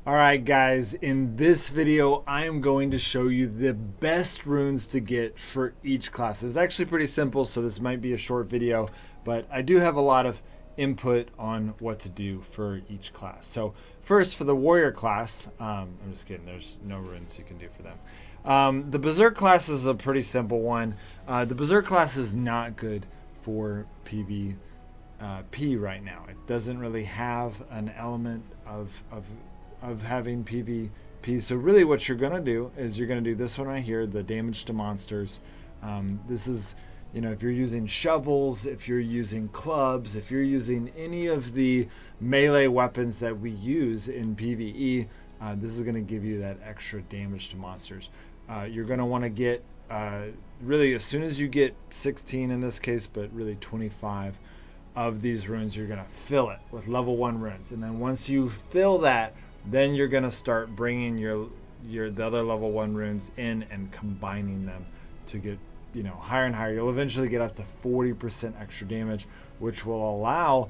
Alright guys, in this video I am going to show you the best runes to get for each class. It's actually pretty simple, so this might be a short video, but I do have a lot of input on what to do for each class. So first, for the warrior class, I'm just kidding, there's no runes you can do for them. The berserk class is a pretty simple one. The berserk class is not good for PvP right now. It doesn't really have an element of having PvP. So really what you're going to do is you're going to do this one right here, the damage to monsters. This is, if you're using shovels, if you're using clubs, if you're using any of the melee weapons that we use in PvE, this is going to give you that extra damage to monsters. You're going to want to get, really as soon as you get 16 in this case, but really 25 of these runes, you're going to fill it with level 1 runes. And then once you fill that, then you're going to start bringing the other level 1 runes in and combining them to get higher and higher. You'll eventually get up to 40% extra damage, which will allow,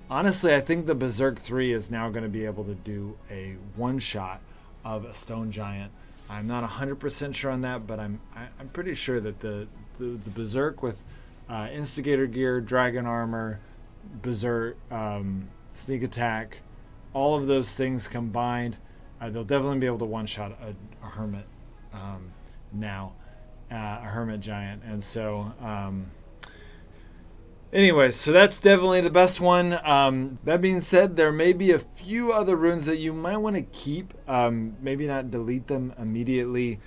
honestly, I think the Berserk 3 is now going to be able to do a one shot of a stone giant. I'm not 100% sure on that, but I'm pretty sure that the Berserk with Instigator gear, dragon armor, Berserk, sneak attack, all of those things combined, they'll definitely be able to one-shot a hermit now, a hermit giant. And so anyways, so that's definitely the best one. That being said, there may be a few other runes that you might want to keep, maybe not delete them immediately,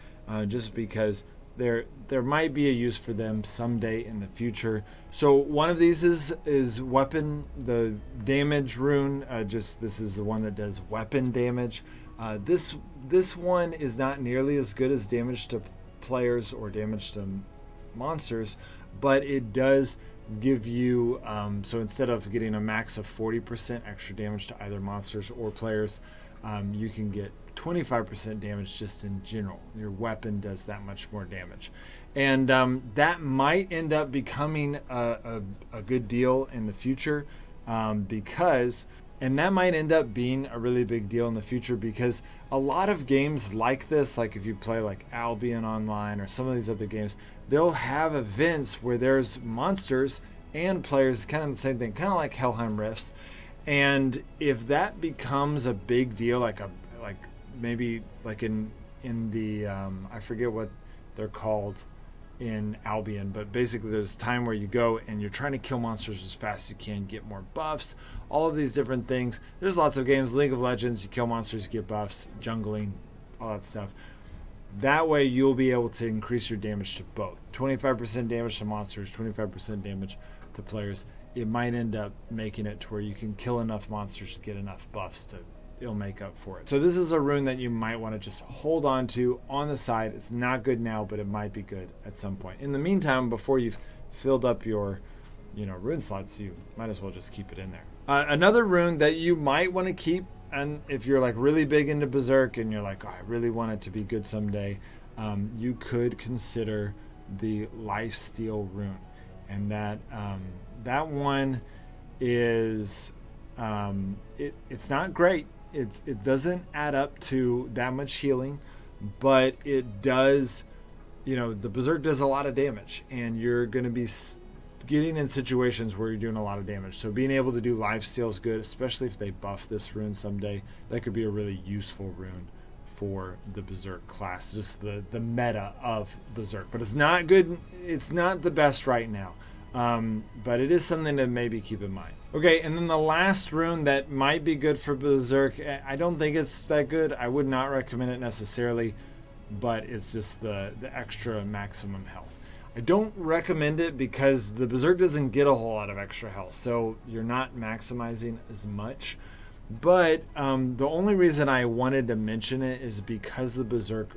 just because there might be a use for them someday in the future. So one of these is weapon, the damage rune. This is the one that does weapon damage. This one is not nearly as good as damage to players or damage to monsters, but it does give you, so instead of getting a max of 40% extra damage to either monsters or players, you can get 25% damage just in general. Your weapon does that much more damage. And that might end up becoming a good deal in the future, and that might end up being a really big deal in the future, because a lot of games like this, like if you play like Albion Online or some of these other games, they'll have events where there's monsters and players, kind of the same thing, kind of like Helheim Rifts. And if that becomes a big deal, like maybe like in the I forget what they're called in Albion, but basically there's a time where you go and you're trying to kill monsters as fast as you can, get more buffs, all of these different things. There's lots of games, League of Legends, you kill monsters, you get buffs, jungling, all that stuff. That way you'll be able to increase your damage to both. 25% damage to monsters, 25% damage to players. It might end up making it to where you can kill enough monsters to get enough buffs to it'll make up for it. So this is a rune that you might want to just hold on to on the side. It's not good now, but it might be good at some point. In the meantime, before you've filled up your rune slots, you might as well just keep it in there. Another rune that you might want to keep, and if you're like really big into Berserk and you're like, oh, I really want it to be good someday, you could consider the Lifesteal rune. And that one is it's not great. It doesn't add up to that much healing, but it does, the Berserk does a lot of damage, and you're going to be getting in situations where you're doing a lot of damage. So being able to do Lifesteal is good, especially if they buff this rune someday. That could be a really useful rune for the Berserk class, just the meta of Berserk. But it's not good. It's not the best right now. But it is something to maybe keep in mind. Okay, and then the last rune that might be good for Berserk, I don't think it's that good. I would not recommend it necessarily, but it's just the extra maximum health. I don't recommend it because the Berserk doesn't get a whole lot of extra health, so you're not maximizing as much. But the only reason I wanted to mention it is because the Berserk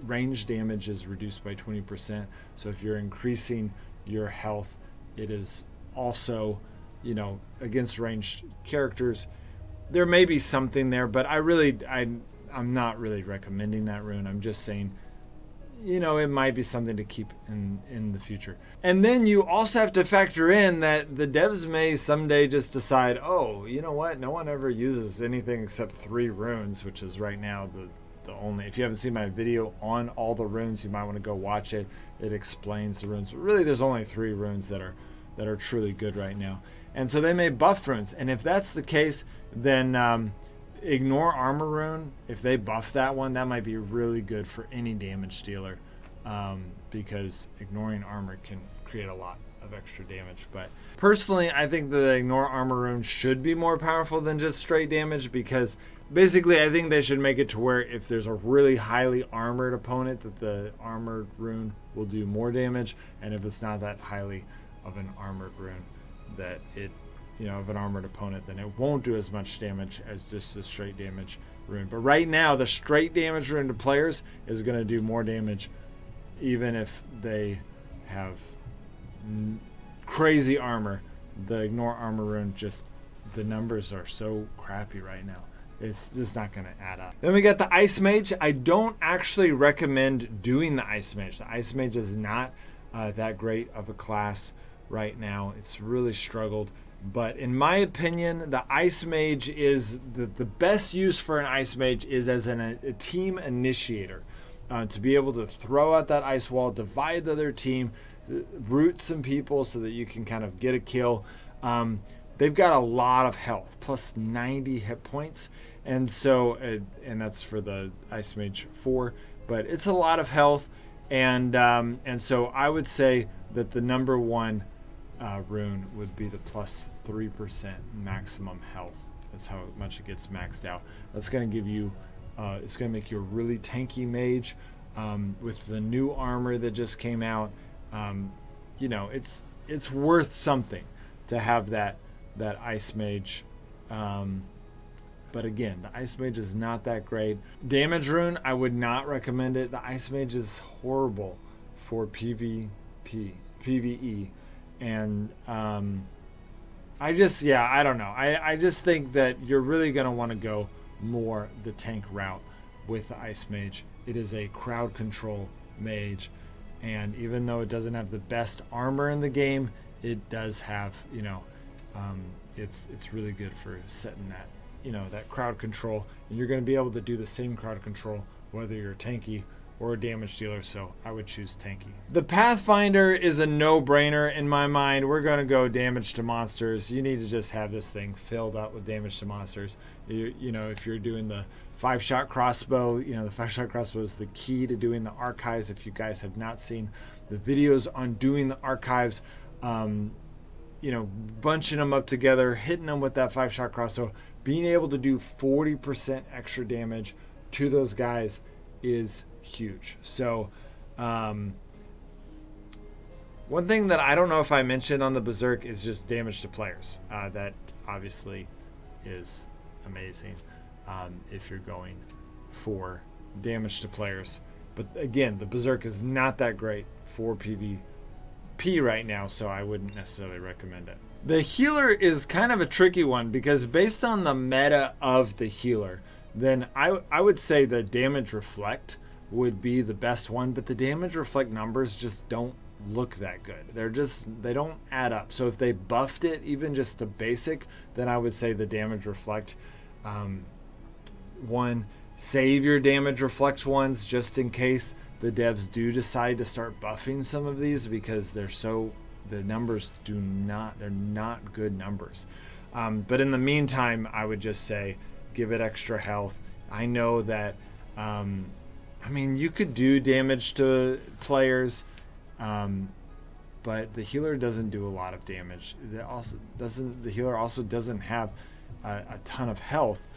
range damage is reduced by 20%. So if you're increasing your health, it is also, against ranged characters. There may be something there, but I'm not really recommending that rune. I'm just saying, it might be something to keep in the future. And then you also have to factor in that the devs may someday just decide, oh, you know what? No one ever uses anything except 3 runes, which is right now the only. If you haven't seen my video on all the runes, you might want to go watch it. It explains the runes. But really, there's only 3 runes that are truly good right now. And so they may buff runes. And if that's the case, then Ignore Armor Rune, if they buff that one, that might be really good for any damage dealer, because ignoring armor can create a lot of extra damage. But personally, I think the Ignore Armor Rune should be more powerful than just straight damage, because basically I think they should make it to where if there's a really highly armored opponent, that the armored rune will do more damage, and if it's not that highly of an armored rune, that it of an armored opponent, then it won't do as much damage as just the straight damage rune. But right now, the straight damage rune to players is going to do more damage, even if they have crazy armor. The Ignore Armor Rune, just the numbers are so crappy right now. It's just not going to add up. Then we got the Ice Mage. I don't actually recommend doing the Ice Mage. The Ice Mage is not that great of a class right now. It's really struggled. But in my opinion, the Ice Mage is the best use for an Ice Mage is as a team initiator. To be able to throw out that ice wall, divide the other team, root some people so that you can kind of get a kill. They've got a lot of health, plus 90 hit points. And so, and that's for the Ice Mage 4, but it's a lot of health. And so I would say that the number one rune would be the plus 3% maximum health. That's how much it gets maxed out. That's going to give you, it's going to make you a really tanky mage. With the new armor that just came out, it's worth something to have that Ice Mage. But again, the Ice Mage is not that great. Damage rune, I would not recommend it. The Ice Mage is horrible for PvE. And I don't know. I just think that you're really going to want to go more the tank route with the Ice Mage. It is a crowd control mage, and even though it doesn't have the best armor in the game, it does have, it's really good for setting that, that crowd control, and you're going to be able to do the same crowd control whether you're tanky or a damage dealer, so I would choose tanky. The Pathfinder is a no-brainer in my mind. We're going to go damage to monsters. You need to just have this thing filled up with damage to monsters. If you're doing the 5-shot crossbow, the 5-shot crossbow is the key to doing the archives. If you guys have not seen the videos on doing the archives, bunching them up together, hitting them with that 5-shot crossbow, being able to do 40% extra damage to those guys is huge. So one thing that I don't know if I mentioned on the Berserk is just damage to players. That obviously is amazing if you're going for damage to players. But again, the Berserk is not that great for PvP right now, so I wouldn't necessarily recommend it. The healer is kind of a tricky one, because based on the meta of the healer, then I would say the Damage Reflect would be the best one, but the Damage Reflect numbers just don't look that good. They don't add up. So if they buffed it even just to basic, then I would say the Damage Reflect one. Save your Damage Reflect ones just in case the devs do decide to start buffing some of these, because the numbers they're not good numbers. But in the meantime, I would just say give it extra health. I know that you could do damage to players, but the healer doesn't do a lot of damage. The healer also doesn't have a ton of health,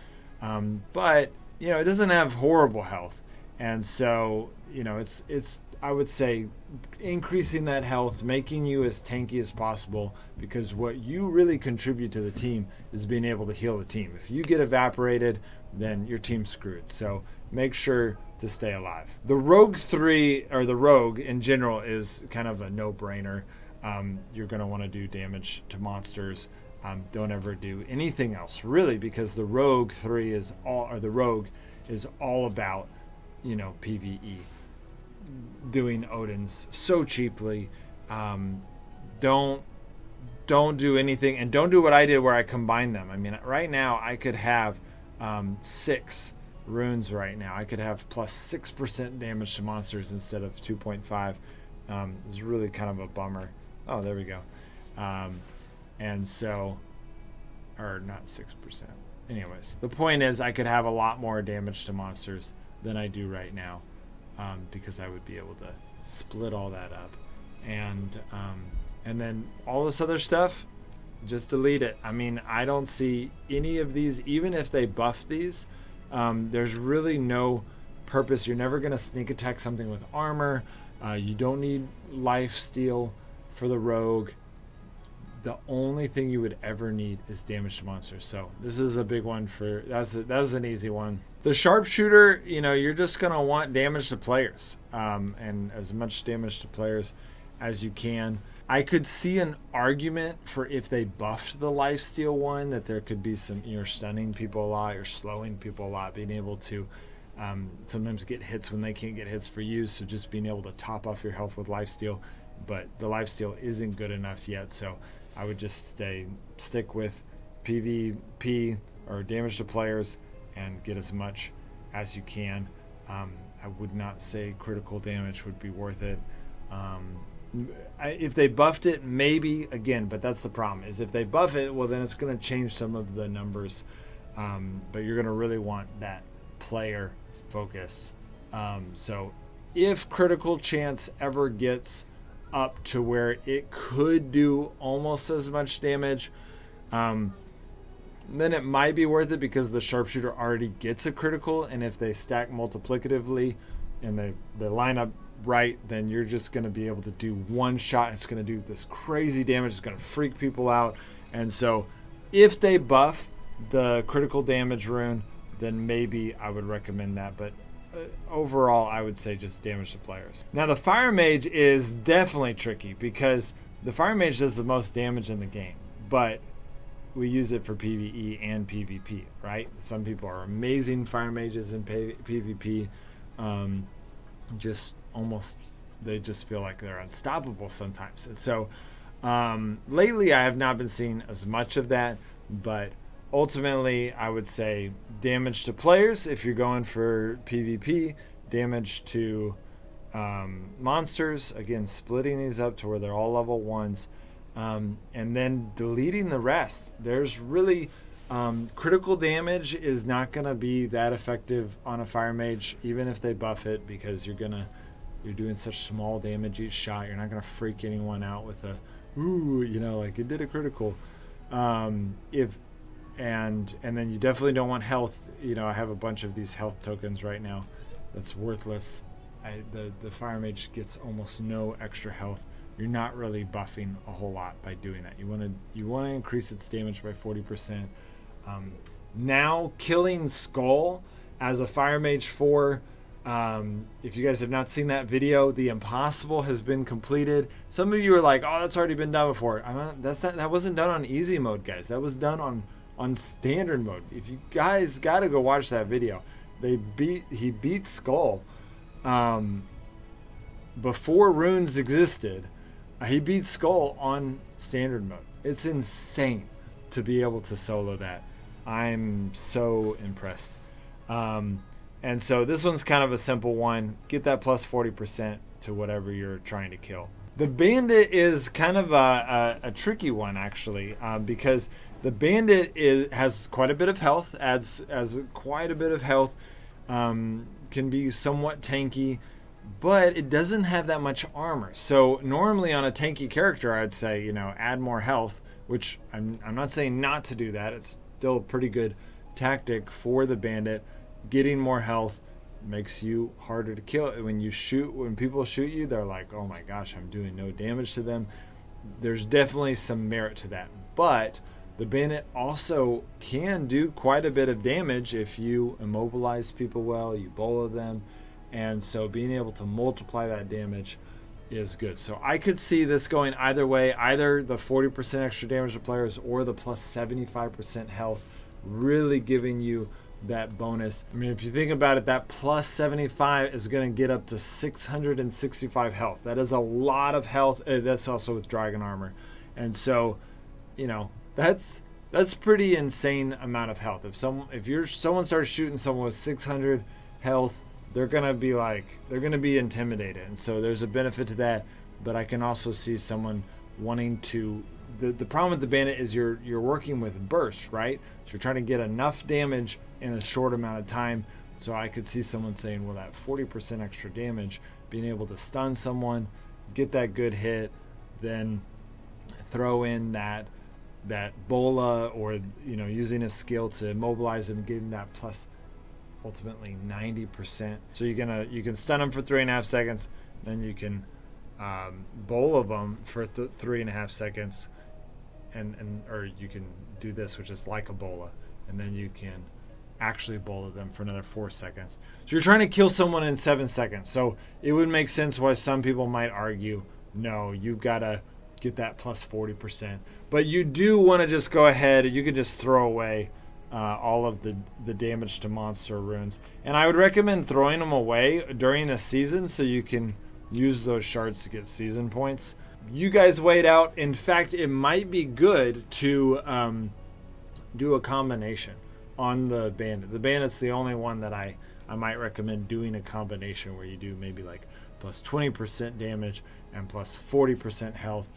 but it doesn't have horrible health, and so it's I would say increasing that health, making you as tanky as possible, because what you really contribute to the team is being able to heal the team. If you get evaporated, then your team's screwed. So make sure to stay alive. The Rogue 3, or the Rogue in general, is kind of a no-brainer. You're going to want to do damage to monsters. Don't ever do anything else, really, because the Rogue 3 is all, or the Rogue is all about, PvE. doing Odin's so cheaply. Don't do anything, and don't do what I did where I combine them. I mean, right now I could have 6 runes right now. I could have plus 6% damage to monsters instead of 2.5. It's really kind of a bummer. Oh, there we go. And so, or not 6%. Anyways, the point is I could have a lot more damage to monsters than I do right now, because I would be able to split all that up. And then all this other stuff, just delete it. I mean, I don't see any of these, even if they buff these, there's really no purpose. You're never going to sneak attack something with armor. You don't need life steal for the rogue. The only thing you would ever need is damage to monsters. So this is a big one for, that was an easy one. The sharpshooter, you're just going to want damage to players, and as much damage to players as you can. I could see an argument for if they buffed the lifesteal one, that there could be some, you're stunning people a lot, you're slowing people a lot, being able to sometimes get hits when they can't get hits for you, so just being able to top off your health with lifesteal. But the lifesteal isn't good enough yet, so I would just stick with PvP or damage to players and get as much as you can. I would not say critical damage would be worth it. If they buffed it, maybe, again, but that's the problem, is if they buff it, well, then it's going to change some of the numbers, but you're going to really want that player focus. So if critical chance ever gets up to where it could do almost as much damage, then it might be worth it, because the sharpshooter already gets a critical, and if they stack multiplicatively and they line up right, then you're just going to be able to do one shot. It's going to do this crazy damage. It's going to freak people out. And so if they buff the critical damage rune, then maybe I would recommend that. But overall, I would say just damage to players. Now, the Fire Mage is definitely tricky, because the Fire Mage does the most damage in the game, but we use it for PvE and PvP, right? Some people are amazing Fire Mages in PvP. They just feel like they're unstoppable sometimes. And so lately I have not been seeing as much of that, but ultimately I would say damage to players if you're going for PvP, damage to monsters, again, splitting these up to where they're all level 1s, and then deleting the rest. There's really critical damage is not going to be that effective on a Fire Mage, even if they buff it, because you're doing such small damage each shot. You're not going to freak anyone out with a like it did a critical. And then you definitely don't want health. I have a bunch of these health tokens right now. That's worthless. The Fire Mage gets almost no extra health. You're not really buffing a whole lot by doing that. You want to increase its damage by 40%. Now, killing Skull as a Fire Mage 4. If you guys have not seen that video, the impossible has been completed. Some of you are like, "Oh, that's already been done before." That wasn't done on easy mode, guys. That was done on standard mode. If you guys got to go watch that video. He beat Skull before runes existed. He beat Skull on standard mode. It's insane to be able to solo that. I'm so impressed. And so this one's kind of a simple one. Get that plus 40% to whatever you're trying to kill. The Bandit is kind of a tricky one, actually, because the Bandit has quite a bit of health, adds quite a bit of health, can be somewhat tanky, but it doesn't have that much armor. So normally on a tanky character, I'd say, add more health, which I'm not saying not to do that. It's still a pretty good tactic for the Bandit. Getting more health makes you harder to kill. When people shoot you, they're like, "Oh my gosh, I'm doing no damage to them." There's definitely some merit to that. But the Bandit also can do quite a bit of damage if you immobilize people well, you bolo them. And so being able to multiply that damage is good. So I could see this going either way, either the 40% extra damage to players or the plus 75% health, really giving you that bonus. I mean, if you think about it, that plus 75 is going to get up to 665 health. That is a lot of health. That's also with dragon armor. And so, you know, that's pretty insane amount of health. If someone starts shooting someone with 600 health, they're going to be intimidated. And so there's a benefit to that, but I can also see someone wanting to. The problem with the bandit is you're working with burst, right? So you're trying to get enough damage in a short amount of time. So I could see someone saying, well, that 40% extra damage, being able to stun someone, get that good hit, then throw in that bola, or using a skill to immobilize them, getting that plus ultimately 90%. So you can stun them for 3.5 seconds, then you can bola them for 3.5 seconds. Or you can do this, which is like a bola, and then you can actually bola them for another 4 seconds. So you're trying to kill someone in 7 seconds. So it would make sense why some people might argue, no, you've got to get that plus 40%. But you do want to just go ahead, you could just throw away all of the damage to monster runes. And I would recommend throwing them away during the season so you can use those shards to get season points. You guys wait out. In fact, it might be good to do a combination on the bandit. The bandit's the only one that I might recommend doing a combination where you do maybe like plus 20% damage and plus 40% health,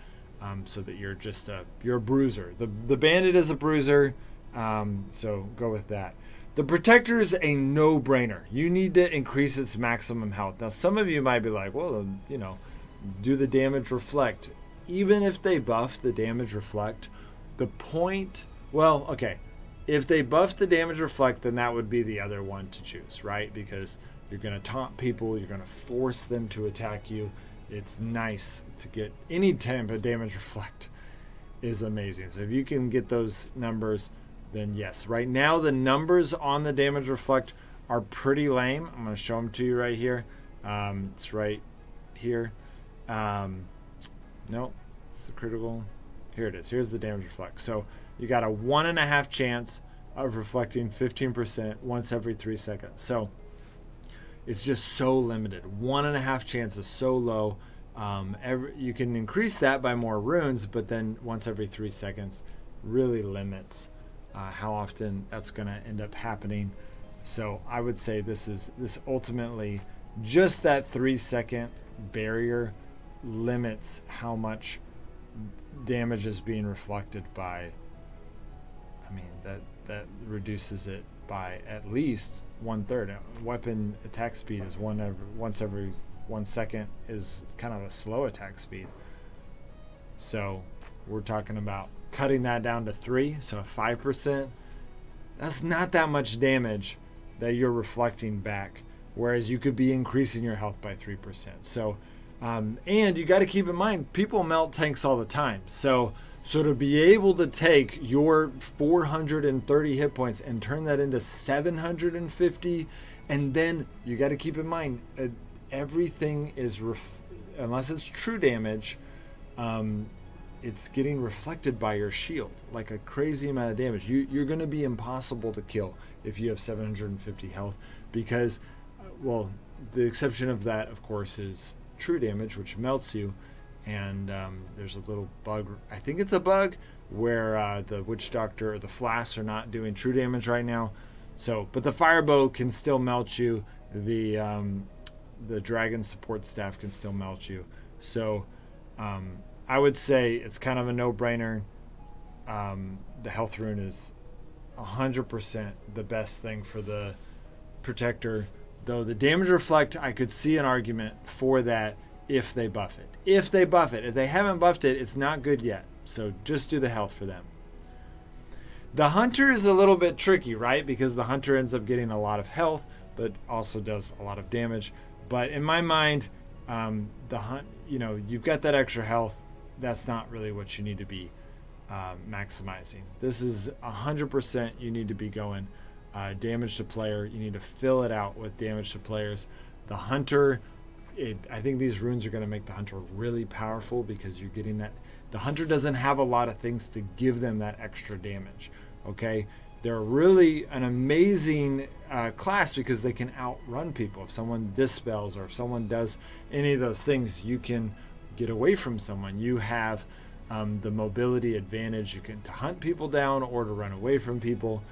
so that you're a bruiser. The bandit is a bruiser, so go with that. The protector is a no-brainer. You need to increase its maximum health. Now, some of you might be like, well, do the damage reflect. Even if they buff the damage reflect, if they buff the damage reflect, then that would be the other one to choose, right? Because you're going to taunt people, you're going to force them to attack you. It's nice to get any type of damage reflect is amazing. So if you can get those numbers, then yes. Right now, the numbers on the damage reflect are pretty lame. I'm going to show them to you right here. It's right here. No, it's the critical. Here it is. Here's the damage reflect. So you got a 1.5 chance of reflecting 15% once every 3 seconds. So it's just so limited. 1.5 chance is so low. You can increase that by more runes, but then once every 3 seconds really limits how often that's going to end up happening. So I would say this ultimately, just that 3-second barrier limits how much damage is being reflected by. I mean, that reduces it by at least 1/3. Weapon attack speed is once every 1 second is kind of a slow attack speed. So we're talking about cutting that down to 3, so 5%. That's not that much damage that you're reflecting back, whereas you could be increasing your health by 3%. So, and you got to keep in mind, people melt tanks all the time. So to be able to take your 430 hit points and turn that into 750, and then you got to keep in mind, everything is, unless it's true damage, it's getting reflected by your shield, like a crazy amount of damage. You're going to be impossible to kill if you have 750 health, because, the exception of that, of course, is true damage, which melts you. And there's a little bug, I think it's a bug, where the Witch Doctor or the Flasks are not doing true damage right now. So, but the Firebow can still melt you. The Dragon Support Staff can still melt you. So I would say it's kind of a no-brainer. The Health Rune is 100% the best thing for the Protector. Though the Damage Reflect, I could see an argument for that if they buff it. If they haven't buffed it, it's not good yet. So just do the health for them. The Hunter is a little bit tricky, right? Because the Hunter ends up getting a lot of health, but also does a lot of damage. But in my mind, you've got that extra health. That's not really what you need to be maximizing. This is 100% you need to be going damage to player. You need to fill it out with damage to players. The Hunter, I think these runes are going to make the Hunter really powerful, because you're getting that. The Hunter doesn't have a lot of things to give them that extra damage. Okay, they're really an amazing class because they can outrun people. If someone dispels or if someone does any of those things, you can get away from someone. You have the mobility advantage. You can to hunt people down or to run away from people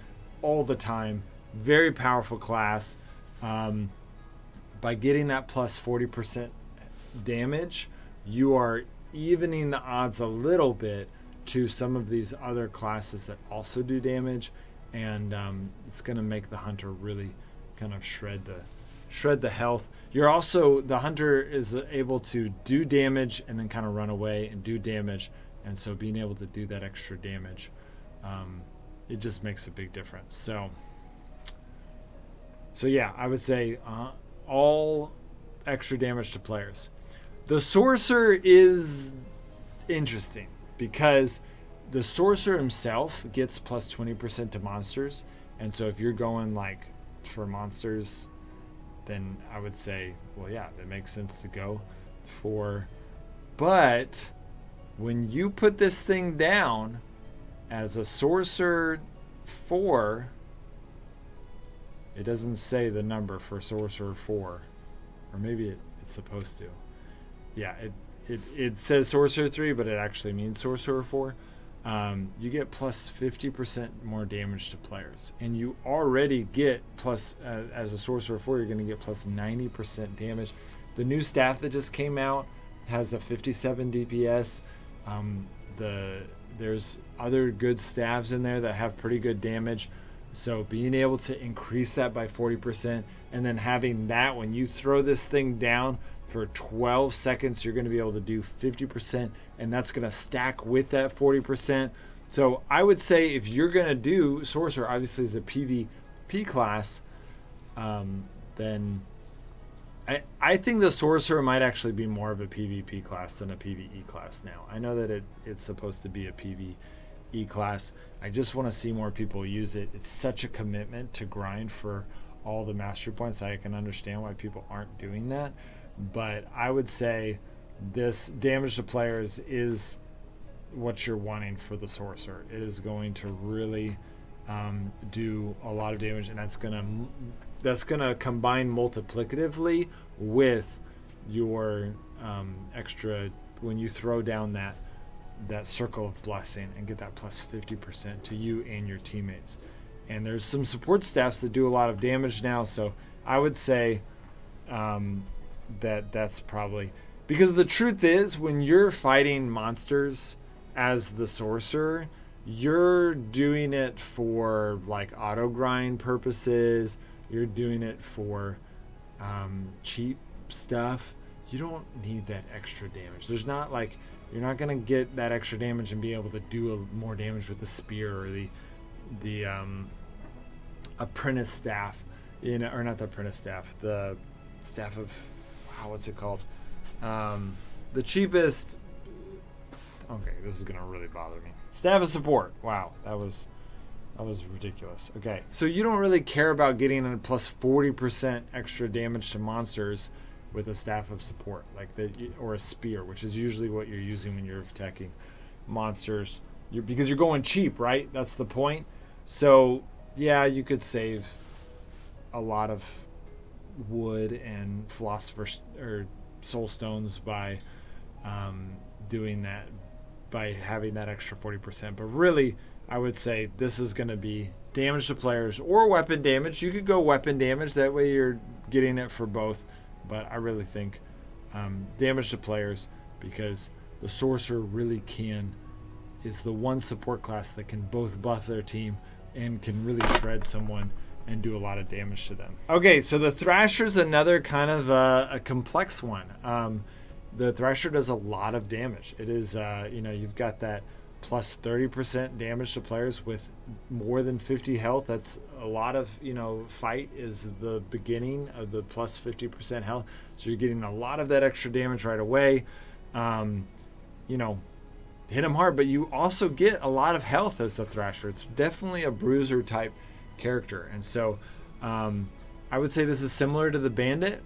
all the time. Very powerful class. By getting that plus 40% damage, you are evening the odds a little bit to some of these other classes that also do damage, and it's going to make the hunter really kind of shred the health. The hunter is able to do damage and then kind of run away and do damage, and so being able to do that extra damage, it just makes a big difference. So yeah, I would say all extra damage to players. The sorcerer is interesting because the sorcerer himself gets plus 20% to monsters, and so if you're going like for monsters, then I would say, well, yeah, that makes sense to go for. But when you put this thing down as a sorcerer 4, it doesn't say the number for sorcerer 4, or maybe it's supposed to. Yeah, it says sorcerer 3, but it actually means sorcerer 4. You get plus 50% more damage to players, and you already get plus as a sorcerer 4, you're going to get plus 90% damage. The new staff that just came out has a 57 DPS. There's other good staffs in there that have pretty good damage. So being able to increase that by 40%, and then having that when you throw this thing down for 12 seconds, you're going to be able to do 50%, and that's going to stack with that 40%. So I would say if you're going to do sorcerer, obviously as a PvP class, then I think the sorcerer might actually be more of a PvP class than a PvE class now. I know that it's supposed to be a PvE class. I just want to see more people use it. It's such a commitment to grind for all the mastery points. I can understand why people aren't doing that, but I would say this damage to players is what you're wanting for the sorcerer. It is going to really do a lot of damage, and that's gonna combine multiplicatively with your extra when you throw down that circle of blessing and get that plus 50% to you and your teammates. And there's some support staffs that do a lot of damage now, so I would say that's probably because the truth is when you're fighting monsters as the sorcerer, you're doing it for like auto grind purposes. You're doing it for cheap stuff. You don't need that extra damage. There's not like you're not gonna get that extra damage and be able to do more damage with the spear or the apprentice staff, or not the apprentice staff, the staff of what's it called? The cheapest. Okay, this is gonna really bother me. Staff of support. Wow, that was ridiculous. Okay, so you don't really care about getting a plus 40% extra damage to monsters with a staff of support, or a spear, which is usually what you're using when you're attacking monsters. Because you're going cheap, right? That's the point. So yeah, you could save a lot of wood and philosopher's or soul stones by doing that, by having that extra 40%. But really, I would say this is going to be damage to players or weapon damage. You could go weapon damage. That way you're getting it for both. But I really think damage to players, because the sorcerer really is the one support class that can both buff their team and can really shred someone and do a lot of damage to them. Okay, so the Thrasher's another kind of a complex one. The Thrasher does a lot of damage. It is, you've got that plus 30% damage to players with more than 50 health. That's a lot of, fight is the beginning of the plus 50% health. So you're getting a lot of that extra damage right away. Hit him hard, but you also get a lot of health as a Thrasher. It's definitely a bruiser type character. And so I would say this is similar to the Bandit.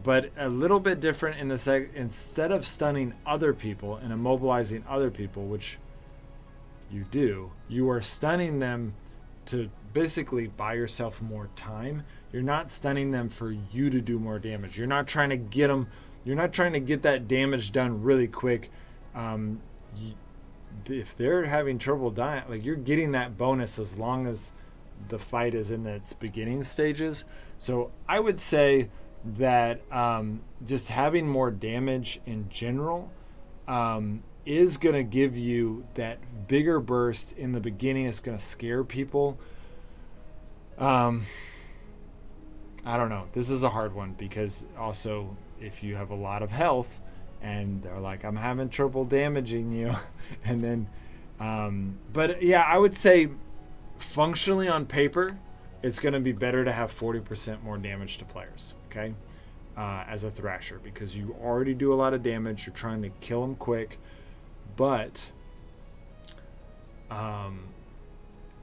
But a little bit different in the instead of stunning other people and immobilizing other people, which you do, you are stunning them to basically buy yourself more time. You're not stunning them for you to do more damage. You're not trying to get them. You're not trying to get that damage done really quick. If they're having trouble dying, like, you're getting that bonus as long as the fight is in its beginning stages. So I would say that just having more damage in general is going to give you that bigger burst in the beginning. It's going to scare people. I don't know. This is a hard one because also if you have a lot of health and they're like, I'm having trouble damaging you, and then, but yeah, I would say functionally on paper, it's going to be better to have 40% more damage to players, okay, as a Thrasher, because you already do a lot of damage. You're trying to kill them quick, but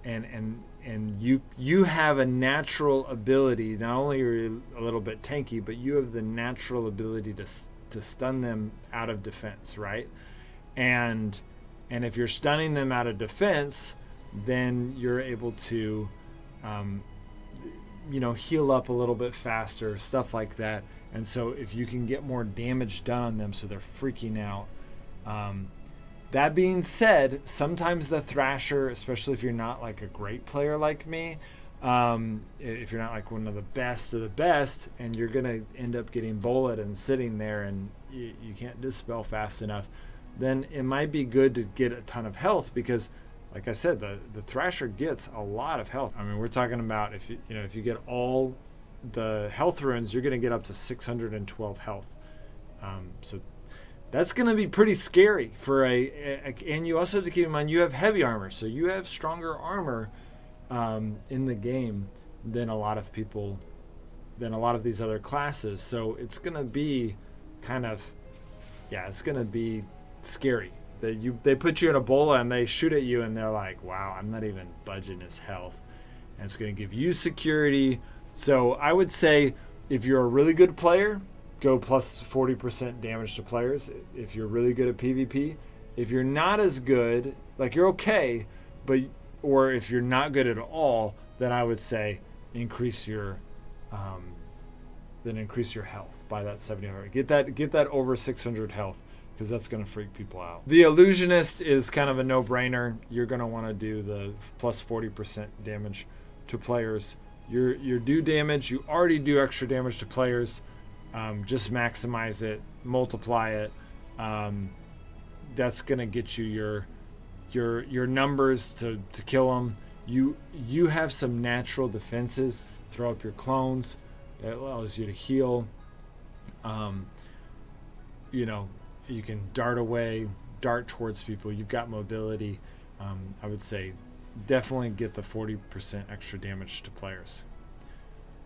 and you have a natural ability. Not only are you a little bit tanky, but you have the natural ability to stun them out of defense, right? And if you're stunning them out of defense, then you're able to heal up a little bit faster, stuff like that. And so if you can get more damage done on them so they're freaking out. That being said, sometimes the Thrasher, especially if you're not like a great player like me, if you're not like one of the best of the best, and you're going to end up getting bullet and sitting there and you can't dispel fast enough, then it might be good to get a ton of health because, like I said, the Thrasher gets a lot of health. I mean, we're talking about if you get all the health runes, you're going to get up to 612 health. So that's going to be pretty scary for and you also have to keep in mind you have heavy armor, so you have stronger armor in the game than a lot of these other classes. So it's going to be it's going to be scary. They put you in a bola and they shoot at you and they're like, wow, I'm not even budging his health. And it's going to give you security. So I would say if you're a really good player, go plus 40% damage to players if you're really good at PvP. If you're not as good, like you're okay, or if you're not good at all, then I would say increase your health by that 70. Get that over 600 health, because that's going to freak people out. The Illusionist is kind of a no-brainer. You're going to want to do the plus 40% damage to players. Your do damage, you already do extra damage to players. Just maximize it, multiply it. That's going to get you your numbers to kill them. You have some natural defenses. Throw up your clones. That allows you to heal. You can dart away, dart towards people. You've got mobility. I would say definitely get the 40% extra damage to players.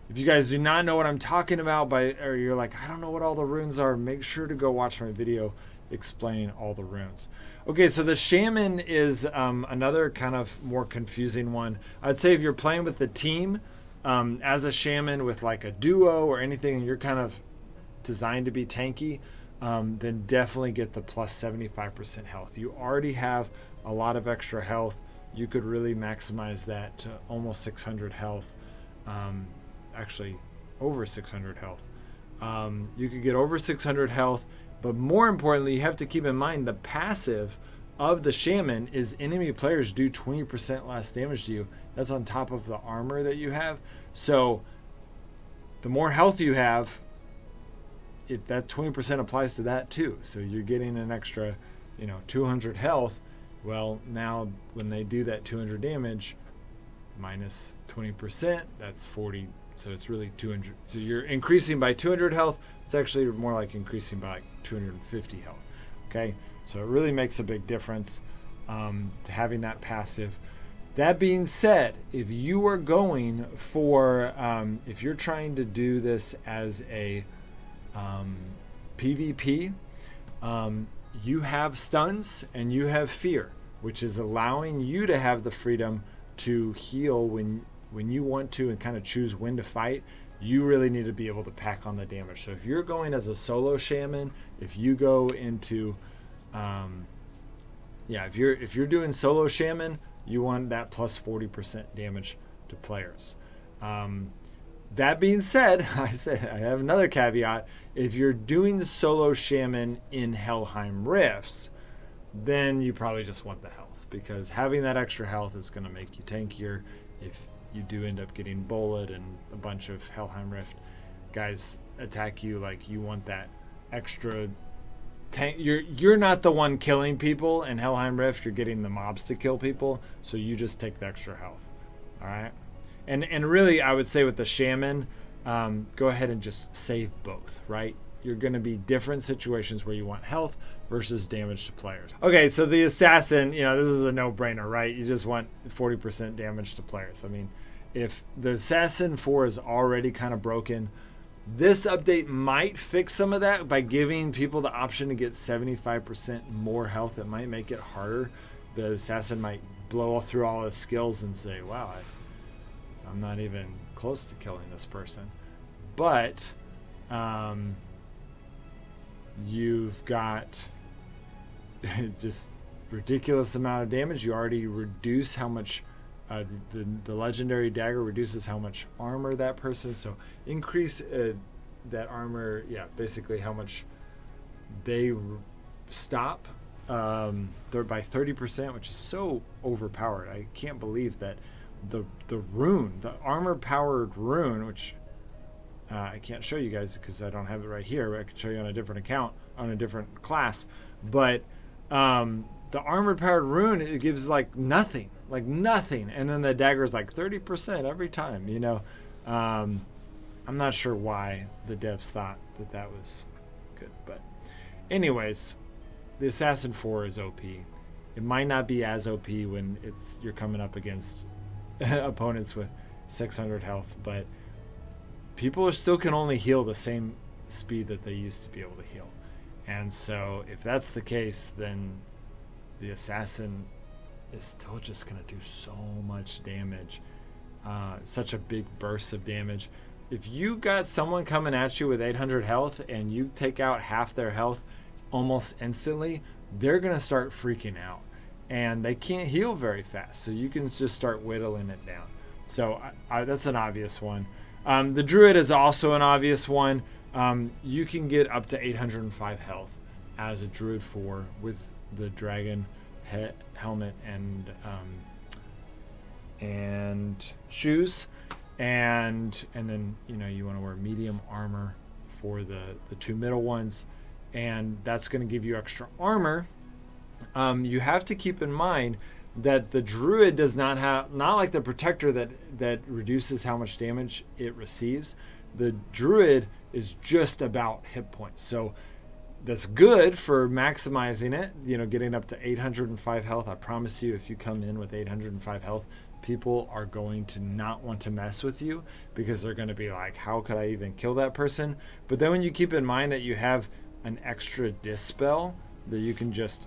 If you guys do not know what I'm talking about, or you're like, I don't know what all the runes are, make sure to go watch my video explaining all the runes. Okay, so the Shaman is another kind of more confusing one. I'd say if you're playing with the team as a Shaman with like a duo or anything, and you're kind of designed to be tanky, then definitely get the plus 75% health. You already have a lot of extra health. You could really maximize that to almost 600 health. Actually over 600 health. You could get over 600 health, but more importantly, you have to keep in mind the passive of the Shaman is enemy players do 20% less damage to you. That's on top of the armor that you have. So the more health you have, that 20% applies to that too. So you're getting an extra 200 health. Well, now when they do that 200 damage minus 20%, that's 40. So it's really 200. So you're increasing by 200 health. It's actually more like increasing by like 250 health. Okay, so it really makes a big difference having that passive. That being said, if you are going for, if you're trying to do this as a PvP, you have stuns and you have fear, which is allowing you to have the freedom to heal when you want to and kind of choose when to fight. You really need to be able to pack on the damage. So if you're going as a solo Shaman, if you go into yeah, if you're doing solo shaman, you want that plus 40% damage to players. Um, that being said, I have another caveat. If you're doing the solo shaman in Helheim Rifts, then you probably just want the health, because having that extra health is going to make you tankier if you do end up getting bullet and a bunch of Helheim Rift guys attack you. Like, you want that extra tank. You're not the one killing people in Helheim Rift. You're getting the mobs to kill people, so you just take the extra health. All right, and really, I would say with the shaman, go ahead and just save both. Right, you're going to be different situations where you want health versus damage to players. Okay, so the assassin, this is a no-brainer, right? You just want 40% damage to players. I mean, if the assassin 4 is already kind of broken, this update might fix some of that by giving people the option to get 75% more health. It might make it harder. The assassin might blow through all his skills and say, wow, I'm not even close to killing this person. But you've got just ridiculous amount of damage. You already reduce how much the legendary dagger reduces how much armor that person, so increase that armor, basically how much they stop by 30%, which is so overpowered. I can't believe that the rune, the armor powered rune, which I can't show you guys because I don't have it right here, but I can show you on a different account on a different class. But the armored powered rune, it gives like nothing, and then the dagger is like 30% every time. I'm not sure why the devs thought that was good, but anyways, the Assassin 4 is OP. It might not be as OP when you're coming up against opponents with 600 health, but people still can only heal the same speed that they used to be able to heal. And so if that's the case, then the assassin is still just going to do so much damage. Such a big burst of damage. If you got someone coming at you with 800 health and you take out half their health almost instantly, they're going to start freaking out. And they can't heal very fast. So you can just start whittling it down. So that's an obvious one. The Druid is also an obvious one. You can get up to 805 health as a Druid 4 with the dragon helmet and shoes, and then you want to wear medium armor for the two middle ones, and that's going to give you extra armor. You have to keep in mind that the Druid does not have, not like the Protector that reduces how much damage it receives. The Druid is just about hit points. So that's good for maximizing it, getting up to 805 health. I promise you, if you come in with 805 health, people are going to not want to mess with you because they're going to be like, how could I even kill that person? But then when you keep in mind that you have an extra dispel that you can just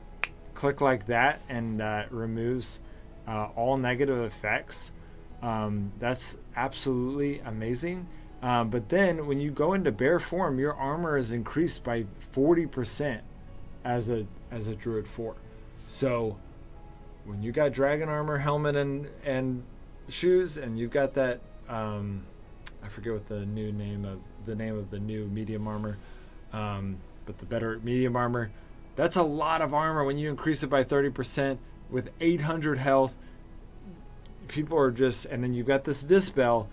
click like that and removes all negative effects, that's absolutely amazing. But then when you go into bear form, your armor is increased by 40% as a Druid 4. So when you got dragon armor, helmet, and shoes, and you've got that, I forget what the name of the new medium armor, but the better medium armor, that's a lot of armor. When you increase it by 30% with 800 health, people are just, and then you've got this dispel,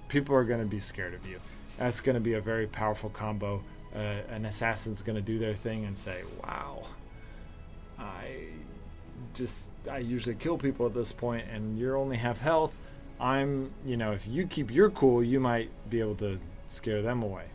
people are going to be scared of you. That's going to be a very powerful combo. An assassin's going to do their thing and say, wow, I usually kill people at this point and you're only half health. If you keep your cool, you might be able to scare them away.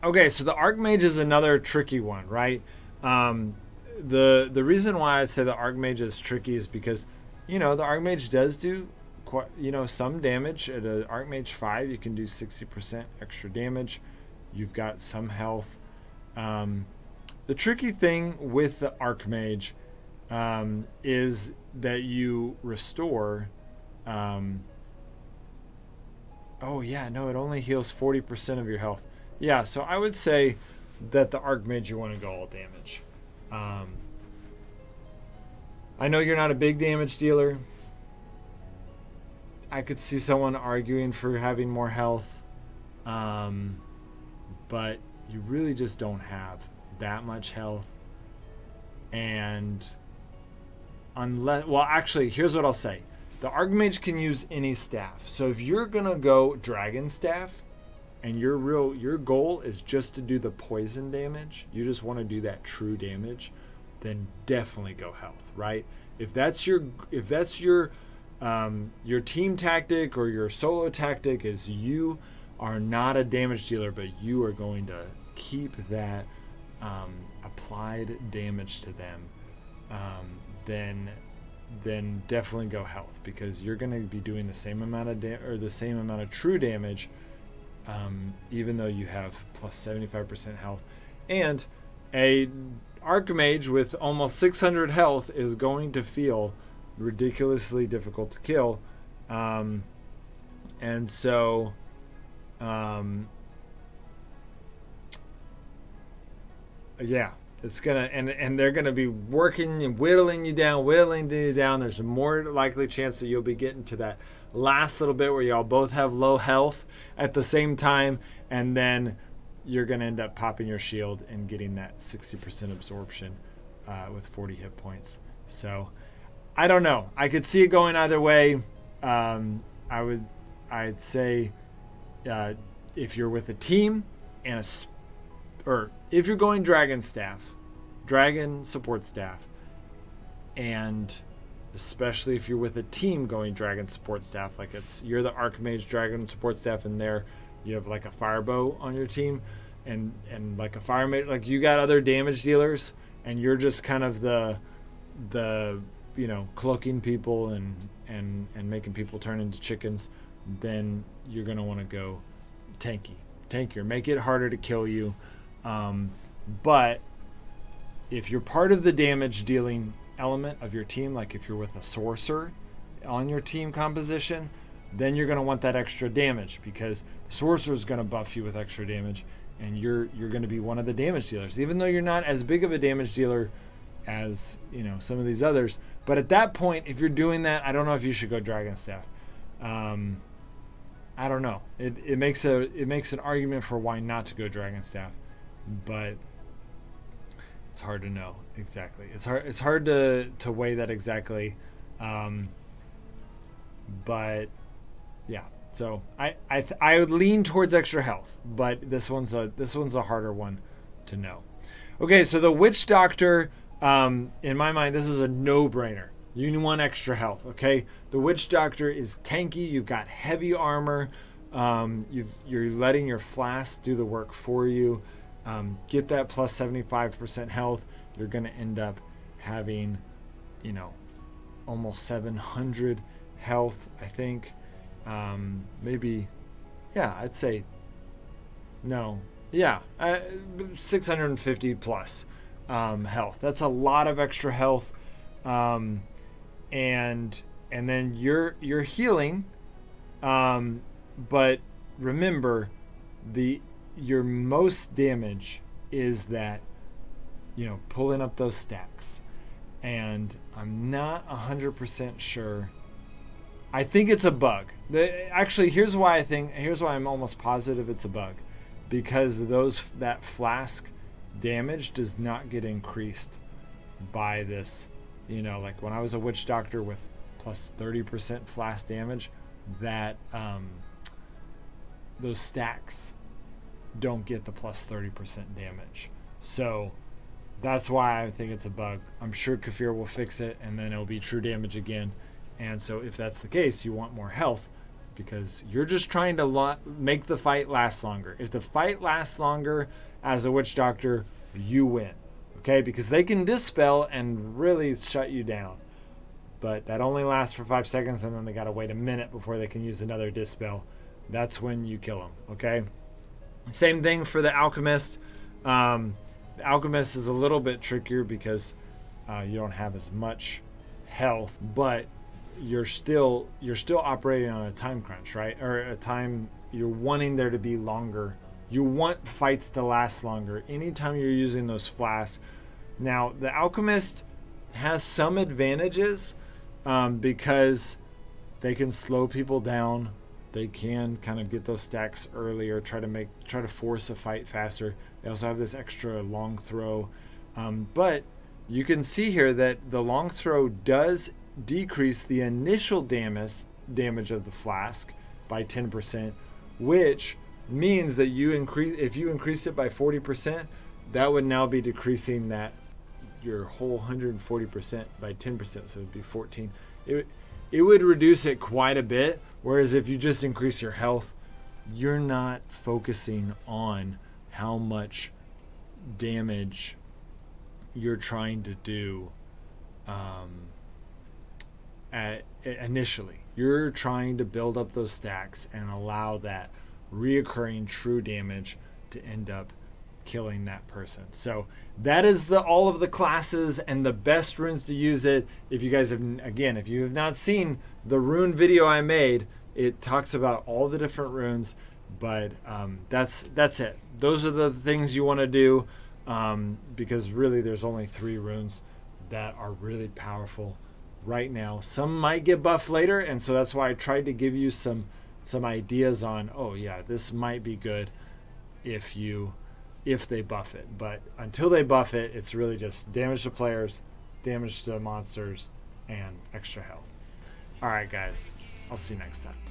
Okay, so the Archmage is another tricky one, right? The reason why I say the Archmage is tricky is because, the Archmage does do quite, some damage. At an Archmage 5, you can do 60% extra damage. You've got some health. The tricky thing with the Archmage is that you restore. It only heals 40% of your health. Yeah, so I would say that the Archmage, you want to go all damage. I know you're not a big damage dealer. I could see someone arguing for having more health, um, but you really just don't have that much health. And unless, well, actually, here's what I'll say: the Archmage can use any staff. So if you're gonna go Dragon Staff, and your goal is just to do the poison damage, you just want to do that true damage, then definitely go health, right? If that's your team tactic or your solo tactic is you are not a damage dealer, but you are going to keep that applied damage to them, then definitely go health, because you're going to be doing the same amount of the same amount of true damage, even though you have plus 75% health. And a Archmage with almost 600 health is going to feel ridiculously difficult to kill, and so yeah, it's gonna, and they're gonna be working and whittling you down. There's a more likely chance that you'll be getting to that last little bit where y'all both have low health at the same time, and then you're gonna end up popping your shield and getting that 60% absorption with 40 hit points. So I don't know. I could see it going either way. I'd say if you're with a team or if you're going Dragon Support Staff, and especially if you're with a team going Dragon Support Staff, like you're the Archmage Dragon Support Staff, and there you have like a Firebow on your team, and like a Fire Mage, like you got other damage dealers, and you're just kind of the cloaking people and making people turn into chickens, then you're going to want to go tankier, make it harder to kill you. But if you're part of the damage dealing element of your team, like if you're with a sorcerer on your team composition, then you're going to want that extra damage, because the sorcerer is going to buff you with extra damage, and you're going to be one of the damage dealers, even though you're not as big of a damage dealer as some of these others. But at that point, if you're doing that, I don't know if you should go Dragon Staff. I don't know. It makes an argument for why not to go Dragon Staff, but it's hard to know exactly. It's hard to weigh that exactly. But yeah. So I would lean towards extra health, but this one's a harder one to know. Okay, so the Witch Doctor, in my mind, this is a no-brainer. You want extra health, okay? The Witch Doctor is tanky. You've got heavy armor. You're letting your flask do the work for you. Get that plus 75% health. You're going to end up having, almost 700 health, I think. Maybe, yeah, I'd say, no. Yeah, 650 plus health. That's a lot of extra health. And then you're healing, but remember, your most damage is that pulling up those stacks, and I'm not 100% sure. I think it's a bug. Actually, here's why I'm almost positive it's a bug, because that flask damage does not get increased by this. Like when I was a Witch Doctor with plus 30% flask damage, that those stacks don't get the plus 30% damage. So that's why I think it's a bug. I'm sure Kafir will fix it, and then it'll be true damage again. And so if that's the case, you want more health, because you're just trying to make the fight last longer. If the fight lasts longer as a Witch Doctor, you win. Okay, because they can dispel and really shut you down, but that only lasts for 5 seconds, and then they gotta wait a minute before they can use another dispel. That's when you kill them. Okay, same thing for the Alchemist. The Alchemist is a little bit trickier because you don't have as much health, but you're still operating on a time crunch, right? Or a time, you're wanting there to be longer. You want fights to last longer anytime you're using those flasks. Now, the Alchemist has some advantages because they can slow people down. They can kind of get those stacks earlier, try to force a fight faster. They also have this extra long throw, but you can see here that the long throw does decrease the initial damage of the flask by 10%, which means that if you increased it by 40%, that would now be decreasing that your whole 140% by 10%, so it'd be 14. It would reduce it quite a bit, whereas if you just increase your health, you're not focusing on how much damage you're trying to do initially. You're trying to build up those stacks and allow that reoccurring true damage to end up killing that person. So that is all of the classes and the best runes to use it. If you guys have, again, if you have not seen the rune video I made, it talks about all the different runes, but that's it. Those are the things you want to do, because really there's only 3 runes that are really powerful right now. Some might get buffed later, and so that's why I tried to give you some ideas on, oh yeah, this might be good if they buff it. But until they buff it, it's really just damage to players, damage to monsters, and extra health. All right, guys, I'll see you next time.